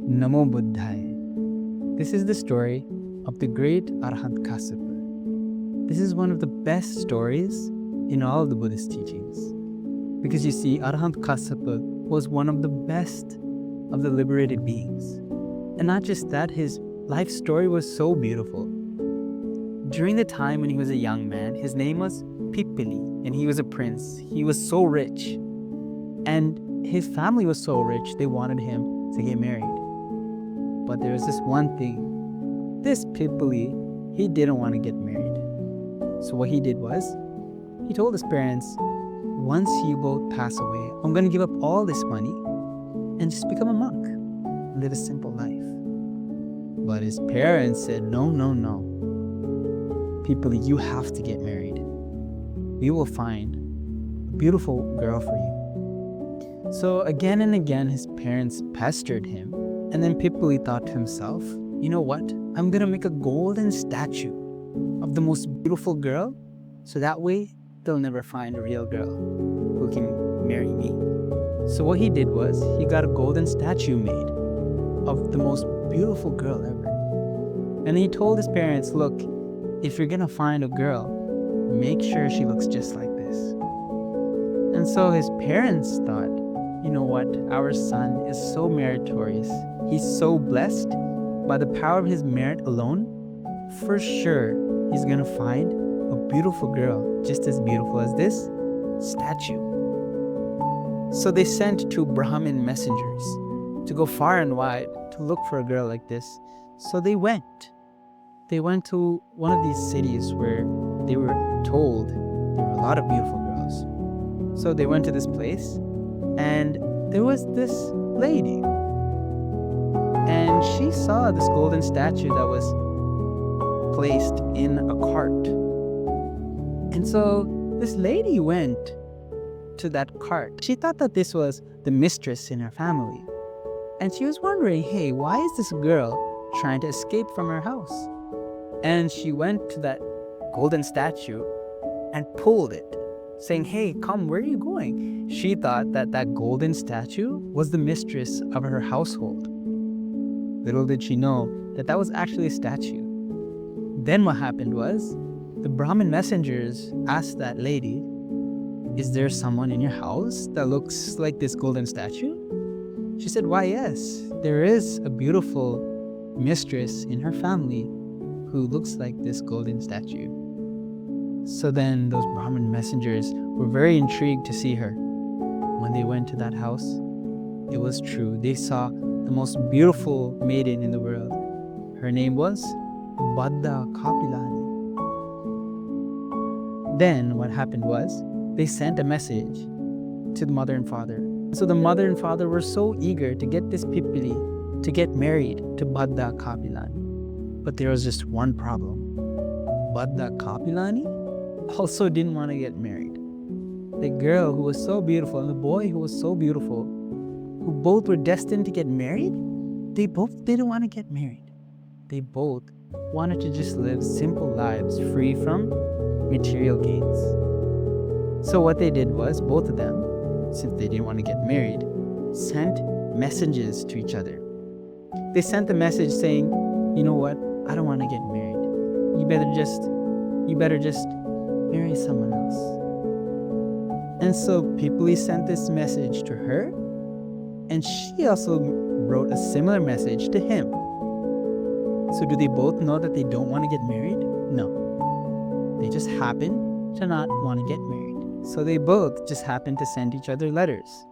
Namo Buddhaya. This is the story of the great Arahant Kassapa. This is one of the best stories in all of the Buddhist teachings. Because you see, Arahant Kassapa was one of the best of the liberated beings. And not just that, his life story was so beautiful. During the time when he was a young man, his name was Pipphali, and he was a prince. He was so rich. And his family was so rich, they wanted him to get married. But there was this one thing. This Pipphali, he didn't want to get married. So what he did was, he told his parents, once you both pass away, I'm going to give up all this money and just become a monk and live a simple life. But his parents said, no. Pipphali, you have to get married. We will find a beautiful girl for you. So again and again, his parents pestered him. And then Pipphali thought to himself, you know what? I'm going to make a golden statue of the most beautiful girl, so that way they'll never find a real girl who can marry me. So what he did was, he got a golden statue made of the most beautiful girl ever. And he told his parents, look, if you're going to find a girl, make sure she looks just like this. And so his parents thought, you know what? Our son is so meritorious. He's so blessed. By the power of his merit alone, for sure, he's going to find a beautiful girl just as beautiful as this statue. So they sent two Brahmin messengers to go far and wide to look for a girl like this. So they went. They went to one of these cities where they were told there were a lot of beautiful girls. So they went to this place, and there was this lady. And she saw this golden statue that was placed in a cart. And so this lady went to that cart. She thought that this was the mistress in her family. And she was wondering, hey, why is this girl trying to escape from her house? And she went to that golden statue and pulled it, saying, hey, come, where are you going? She thought that that golden statue was the mistress of her household. Little did she know that that was actually a statue. Then what happened was, the Brahmin messengers asked that lady, is there someone in your house that looks like this golden statue? She said, why, yes, there is a beautiful mistress in her family who looks like this golden statue. So then those Brahmin messengers were very intrigued to see her. When they went to that house, it was true. They saw the most beautiful maiden in the world. Her name was Buddha Kapilani. Then what happened was, they sent a message to the mother and father. So the mother and father were so eager to get this Pipphali to get married to Buddha Kapilani. But there was just one problem. Buddha Kapilani also didn't want to get married. The girl who was so beautiful and the boy who was so beautiful, who both were destined to get married, they both didn't want to get married. They both wanted to just live simple lives free from material gains. So what they did was, both of them, since they didn't want to get married, sent messages to each other. They sent a message saying, you know what, I don't want to get married. You better just marry someone else. And so Pipphali sent this message to her, and she also wrote a similar message to him. So do they both know that they don't want to get married? No. They just happen to not want to get married. So they both just happened to send each other letters.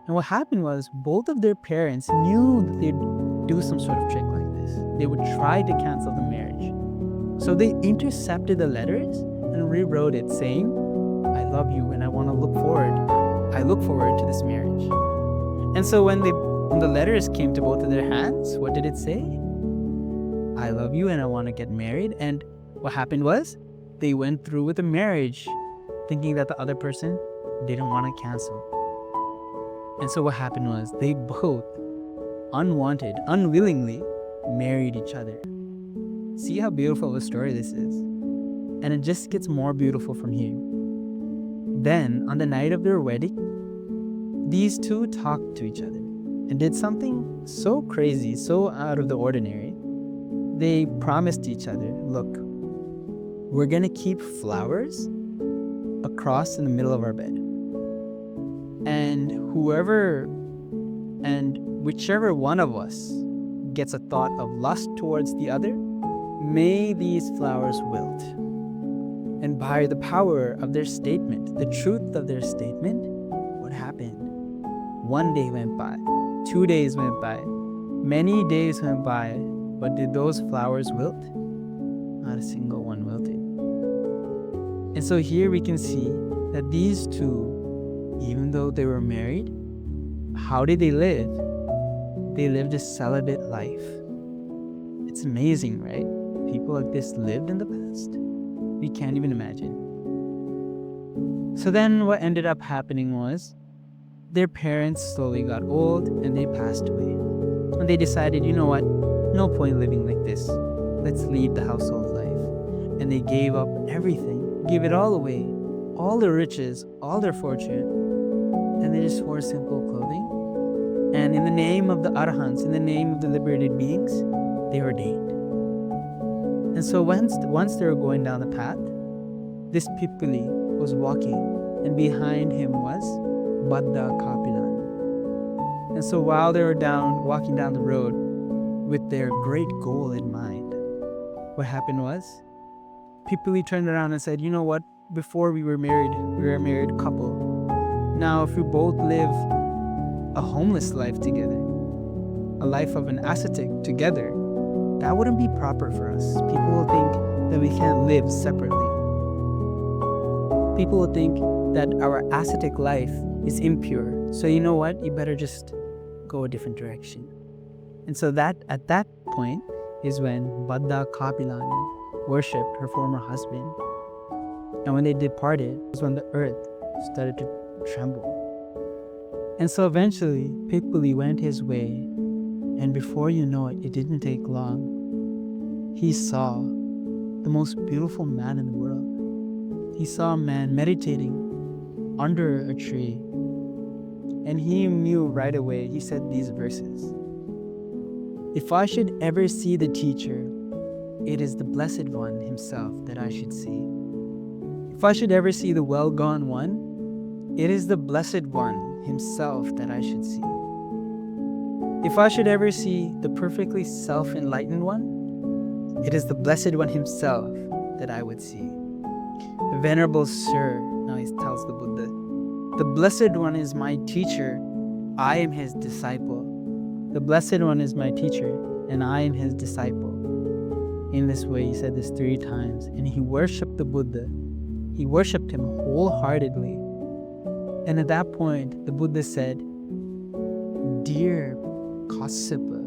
And what happened was, both of their parents knew that they'd do some sort of trick like this. They would try to cancel the marriage. So they intercepted the letters and rewrote it saying, I love you and I look forward to this marriage. And so when the letters came to both of their hands, what did it say? I love you and I want to get married. And what happened was, they went through with the marriage, thinking that the other person didn't want to cancel. And so what happened was, they both unwillingly married each other. See how beautiful of a story this is? And it just gets more beautiful from here. Then, on the night of their wedding, these two talked to each other. and did something so crazy, so out of the ordinary. They promised each other, look, we're going to keep flowers across in the middle of our bed. And whichever one of us gets a thought of lust towards the other, may these flowers wilt. And by the power of their statement, the truth of their statement, what happened? 1 day went by, 2 days went by, many days went by, but did those flowers wilt? Not a single one wilted. And so here we can see that these two, even though they were married, how did they live? They lived a celibate life. It's amazing, right? People like this lived in the past. We can't even imagine. So then what ended up happening was their parents slowly got old and they passed away. And they decided, you know what? No point living like this. Let's leave the household life. And they gave up everything, gave it all away, all their riches, all their fortune. And they just wore simple clothing. And in the name of the Arahants, in the name of the liberated beings, they ordained. And so once they were going down the path, this Pipphali was walking, and behind him was 𝐷𝐵𝐴 Kapilan. And so while they were walking down the road with their great goal in mind, what happened was, Pipphali turned around and said, you know what? Before we were a married couple. Now if we both live a homeless life together, a life of an ascetic together, that wouldn't be proper for us. People will think that we can't live separately. People will think that our ascetic life is impure. So you know what? You better just go a different direction. And so that at that point is when 𝐷𝐵𝐴 Kapilan worshipped her former husband. And when they departed, was when the earth started to tremble. And so eventually, Pipphali went his way, and before you know it, it didn't take long. He saw the most beautiful man in the world. He saw a man meditating under a tree, and he knew right away, he said these verses. If I should ever see the teacher, it is the Blessed One himself that I should see. If I should ever see the well-gone one, it is the Blessed One himself that I should see. If I should ever see the perfectly self-enlightened one, it is the Blessed One himself that I would see. Venerable Sir, now he tells the Buddha, the Blessed One is my teacher, I am his disciple. The Blessed One is my teacher, and I am his disciple. In this way, he said this 3 times, and he worshipped the Buddha. He worshipped him wholeheartedly. And at that point, the Buddha said, Dear Kassapa,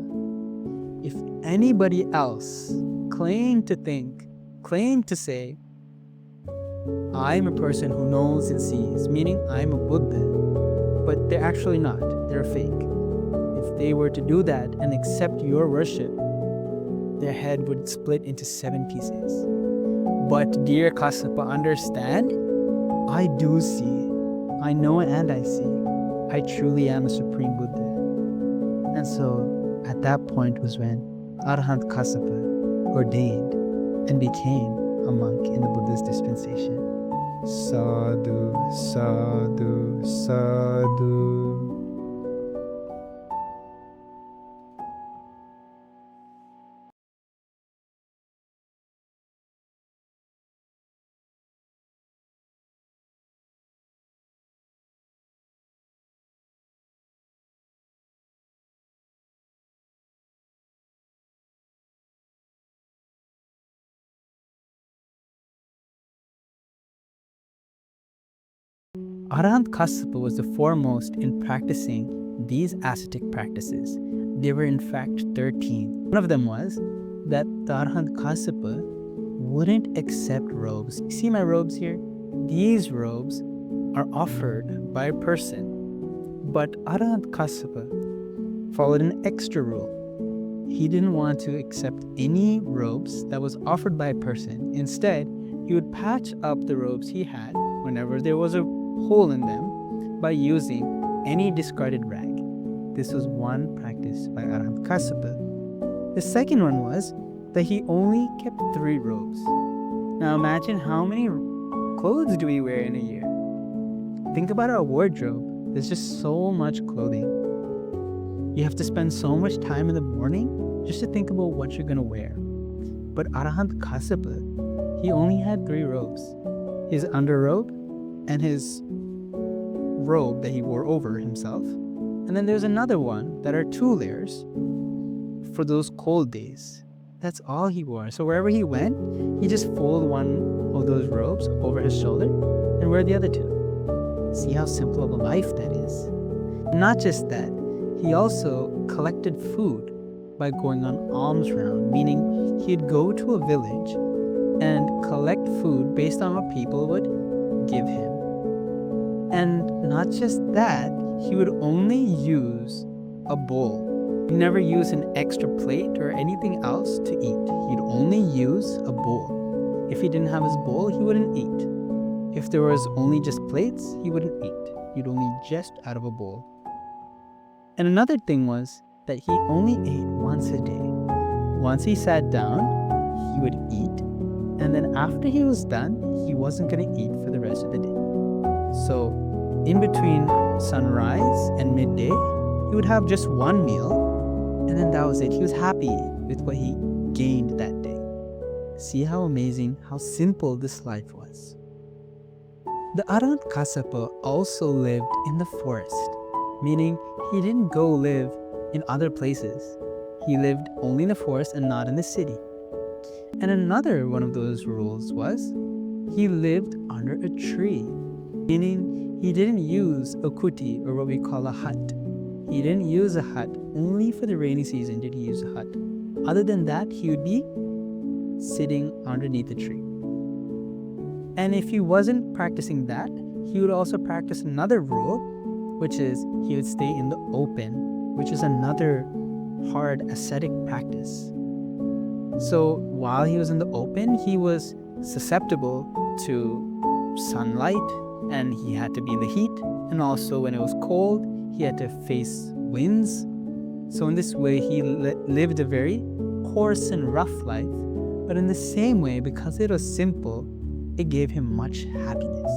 if anybody else claimed to say, I'm a person who knows and sees, meaning I'm a Buddha, but they're actually not, they're fake. If they were to do that and accept your worship, their head would split into 7 pieces. But dear Kassapa, understand, I do see. I know and I see. I truly am a Supreme Buddha. And so at that point was when Arahant Kassapa ordained and became a monk in the Buddhist dispensation. Sadhu, sadhu, sadhu. Arahant Kassapa was the foremost in practicing these ascetic practices. There were in fact 13. One of them was that the Arahant Kassapa wouldn't accept robes. You see my robes here? These robes are offered by a person. But Arahant Kassapa followed an extra rule. He didn't want to accept any robes that was offered by a person. Instead, he would patch up the robes he had whenever there was a hole in them by using any discarded rag. This was one practice by Arahant Kassapa. The second one was that he only kept 3 robes. Now imagine how many clothes do we wear in a year? Think about our wardrobe. There's just so much clothing. You have to spend so much time in the morning just to think about what you're going to wear. But Arahant Kassapa, he only had 3 robes. His underrobe and his robe that he wore over himself. And then there's another one that are 2 layers for those cold days. That's all he wore. So wherever he went, he just folded one of those robes over his shoulder and wear the other 2. See how simple of a life that is. Not just that, he also collected food by going on alms round, meaning he'd go to a village and collect food based on what people would give him. And not just that, he would only use a bowl. He'd never use an extra plate or anything else to eat. He'd only use a bowl. If he didn't have his bowl, he wouldn't eat. If there was only just plates, he wouldn't eat. He'd only just out of a bowl. And another thing was that he only ate once a day. Once he sat down, he would eat. And then after he was done, he wasn't going to eat for the rest of the day. So in between sunrise and midday, he would have just one meal. And then that was it. He was happy with what he gained that day. See how amazing, how simple this life was. The Arahant Kassapa also lived in the forest, meaning he didn't go live in other places. He lived only in the forest and not in the city. And another one of those rules was he lived under a tree, meaning he didn't use a kuti, or what we call a hut. He didn't use a hut. Only for the rainy season did he use a hut. Other than that, he would be sitting underneath a tree. And if he wasn't practicing that, he would also practice another rule, which is he would stay in the open, which is another hard ascetic practice. So while he was in the open, he was susceptible to sunlight, and he had to be in the heat. And also when it was cold, he had to face winds. So in this way, he lived a very coarse and rough life. But in the same way, because it was simple, it gave him much happiness.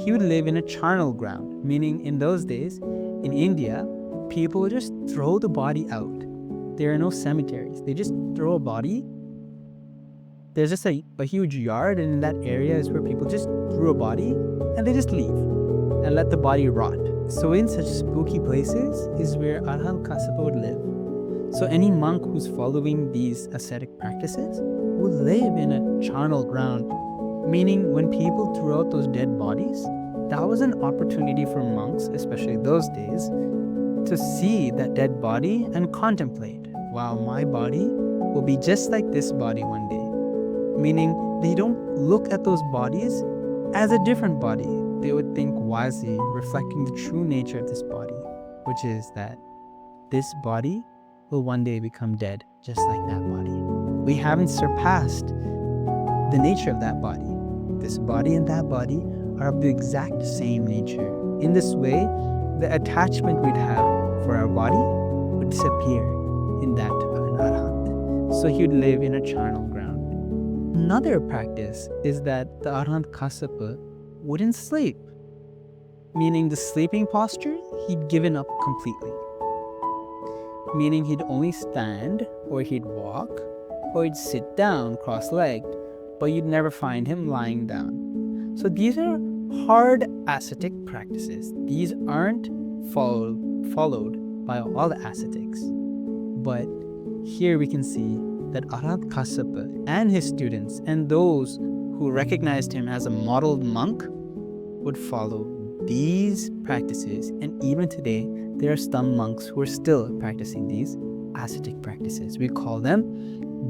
He would live in a charnel ground, meaning in those days, in India, people would just throw the body out. There are no cemeteries. They just throw a body. There's just a huge yard, and in that area is where people just threw a body and they just leave and let the body rot. So in such spooky places is where Arahant Kassapa would live. So any monk who's following these ascetic practices would live in a charnel ground, meaning when people threw out those dead bodies, that was an opportunity for monks, especially those days, to see that dead body and contemplate, wow, my body will be just like this body one day. Meaning they don't look at those bodies as a different body. They would think wisely, reflecting the true nature of this body, which is that this body will one day become dead, just like that body. We haven't surpassed the nature of that body. This body and that body are of the exact same nature. In this way, the attachment we'd have for our body would disappear in that of an Arahant. So he would live in a charnel ground. Another practice is that the Arahant Kassapa wouldn't sleep, meaning the sleeping posture he'd given up completely. Meaning he'd only stand, or he'd walk, or he'd sit down cross-legged, but you'd never find him lying down. So these are hard ascetic practices. These aren't followed by all the ascetics. But here we can see that Arahant Kassapa and his students and those who recognized him as a modeled monk would follow these practices. And even today, there are some monks who are still practicing these ascetic practices. We call them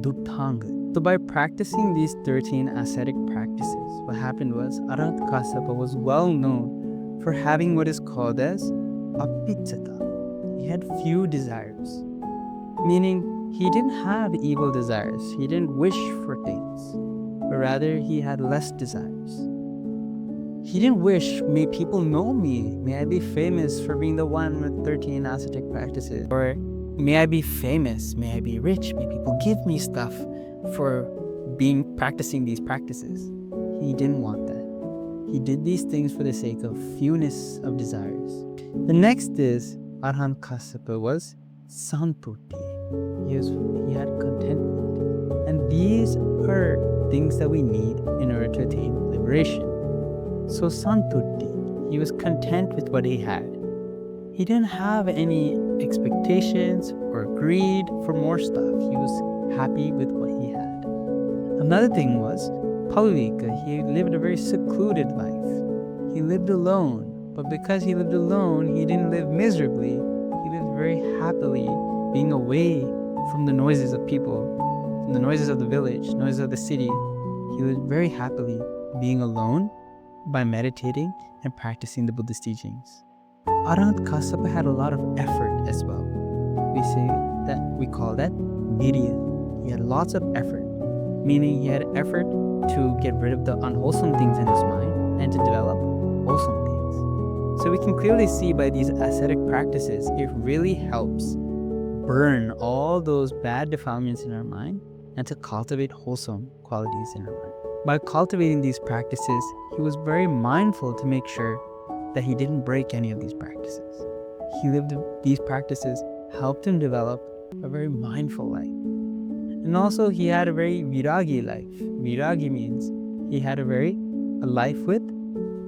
Duttanga. So by practicing these 13 ascetic practices, what happened was Arahant Kassapa was well known for having what is called as apicchata. He had few desires, meaning he didn't have evil desires. He didn't wish for things, but rather he had less desires. He didn't wish, may people know me, may I be famous for being the one with 13 ascetic practices, or may I be famous, may I be rich, may people give me stuff for practicing these practices. He didn't want that. He did these things for the sake of fewness of desires. The next is Arahant Kassapa was santuti. He had contentment. And these are things that we need in order to attain liberation. So santuti, he was content with what he had. He didn't have any expectations or greed for more stuff. He was happy with what he had. Another thing was Pavlika. He lived a very secluded life. He lived alone, but because he lived alone, he didn't live miserably. He lived very happily, being away from the noises of people, from the noises of the village, noises of the city. He lived very happily, being alone by meditating and practicing the Buddhist teachings. Arahant Kassapa had a lot of effort as well. We call that virya. He had lots of effort, meaning he had effort to get rid of the unwholesome things in his mind and to develop wholesome things. So we can clearly see by these ascetic practices, it really helps burn all those bad defilements in our mind and to cultivate wholesome qualities in our mind. By cultivating these practices, he was very mindful to make sure that he didn't break any of these practices. These practices helped him develop a very mindful life. And also he had a very viragi life. Viragi means he had a life with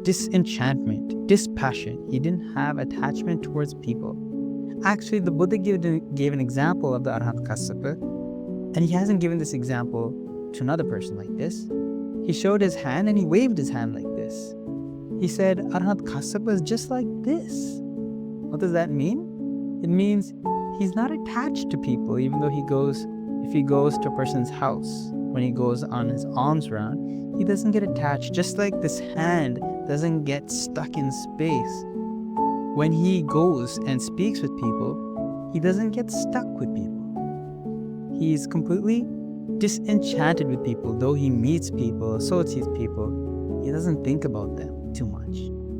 disenchantment, dispassion. He didn't have attachment towards people. Actually, the Buddha gave an example of the Arahant Kassapa, and he hasn't given this example to another person like this. He showed his hand and he waved his hand like this. He said, Arahant Kassapa is just like this. What does that mean? It means he's not attached to people, even though if he goes to a person's house, when he goes on his alms round, he doesn't get attached, just like this hand doesn't get stuck in space. When he goes and speaks with people, he doesn't get stuck with people. He's completely disenchanted with people. Though he meets people, associates people, he doesn't think about them too much.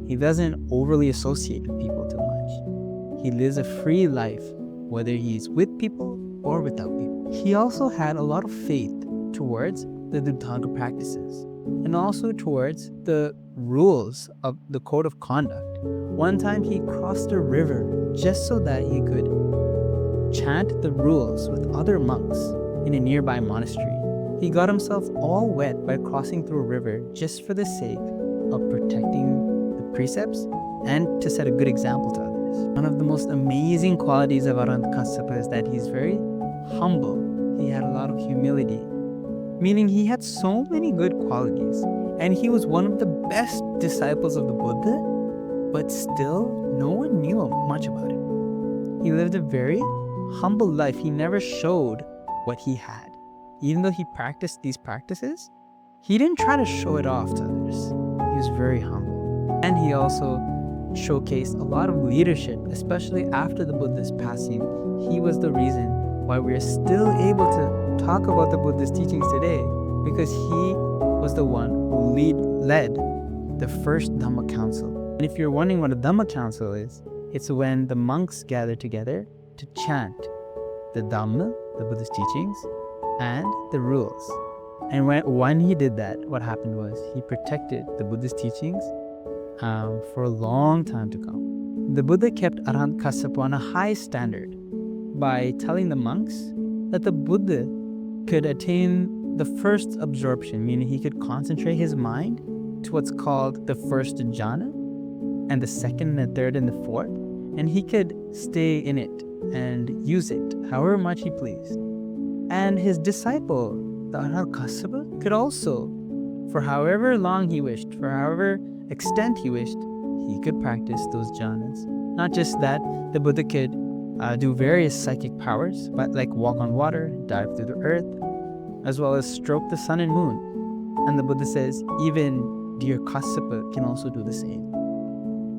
He doesn't overly associate with people too much. He lives a free life, whether he's with people or without people. He also had a lot of faith towards the Dhutanga practices and also towards the rules of the code of conduct. One time he crossed a river just so that he could chant the rules with other monks in a nearby monastery. He got himself all wet by crossing through a river just for the sake of protecting the precepts and to set a good example to others. One of the most amazing qualities of Arahant Kassapa is that he's very humble. He had a lot of humility, meaning he had so many good qualities, and he was one of the best disciples of the Buddha, but still no one knew much about him. He lived a very humble life. He never showed what he had. Even though he practiced these practices, he didn't try to show it off to others. He was very humble. And he also showcased a lot of leadership, especially after the Buddha's passing. He was the reason why we are still able to talk about the Buddha's teachings today, because he was the one who led the first Dhamma Council. And if you're wondering what a Dhamma Council is, it's when the monks gather together to chant the Dhamma, the Buddhist teachings, and the rules. And when he did that, what happened was he protected the Buddhist teachings for a long time to come. The Buddha kept Arahant Kassapa on a high standard by telling the monks that the Buddha could attain the first absorption, meaning he could concentrate his mind to what's called the first jhana, and the second and the third and the fourth, and he could stay in it and use it however much he pleased. And his disciple, the Arahant Kassapa, could also, for however long he wished, for however extent he wished, he could practice those jhanas. Not just that, the Buddha could do various psychic powers, but like walk on water, dive through the earth, as well as stroke the sun and moon. And the Buddha says, even dear Kassapa can also do the same.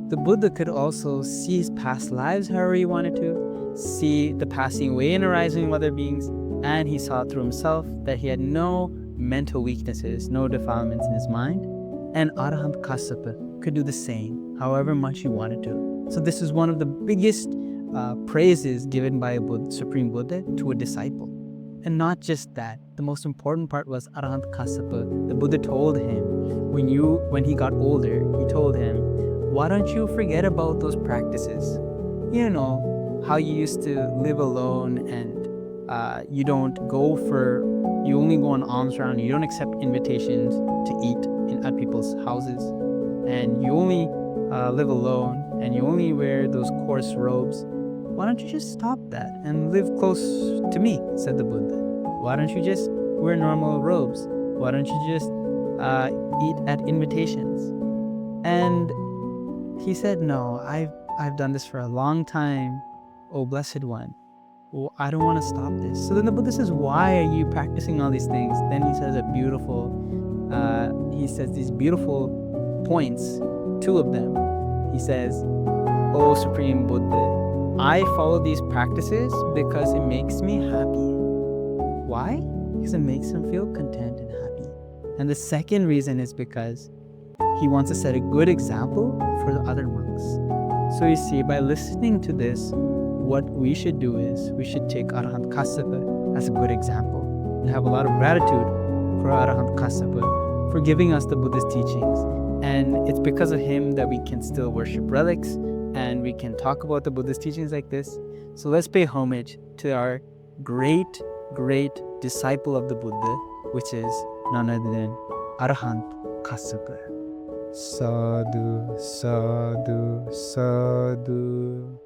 The Buddha could also see his past lives however he wanted to, see the passing away and arising of other beings, and he saw through himself that he had no mental weaknesses, no defilements in his mind, And Arahant Kassapa could do the same, however much he wanted to. So this is one of the biggest praises given by a Supreme Buddha to a disciple. And not just that, the most important part was Arahant Kassapa. The Buddha told him, when he got older, he told him, why don't you forget about those practices? You know, how you used to live alone and you only go on alms round, you don't accept invitations to eat at people's houses, and you only live alone, and you only wear those coarse robes. Why don't you just stop that and live close to me, said the Buddha. Why don't you just wear normal robes? Why don't you just eat at invitations? And he said, no, I've done this for a long time, oh blessed one. Well, I don't want to stop this. So then the Buddha says, why are you practicing all these things? Then he says these beautiful points, two of them. He says, O Supreme Buddha, I follow these practices because it makes me happy. Why? Because it makes him feel content and happy. And the second reason is because he wants to set a good example for the other monks. So you see, by listening to this, what we should do is we should take Arahant Kassapa as a good example and have a lot of gratitude for Arahant Kassapa for giving us the Buddhist teachings. And it's because of him that we can still worship relics and we can talk about the Buddhist teachings like this. So let's pay homage to our great disciple of the Buddha, which is none other than Arahant Kassapa. Sadhu, sadhu, sadhu.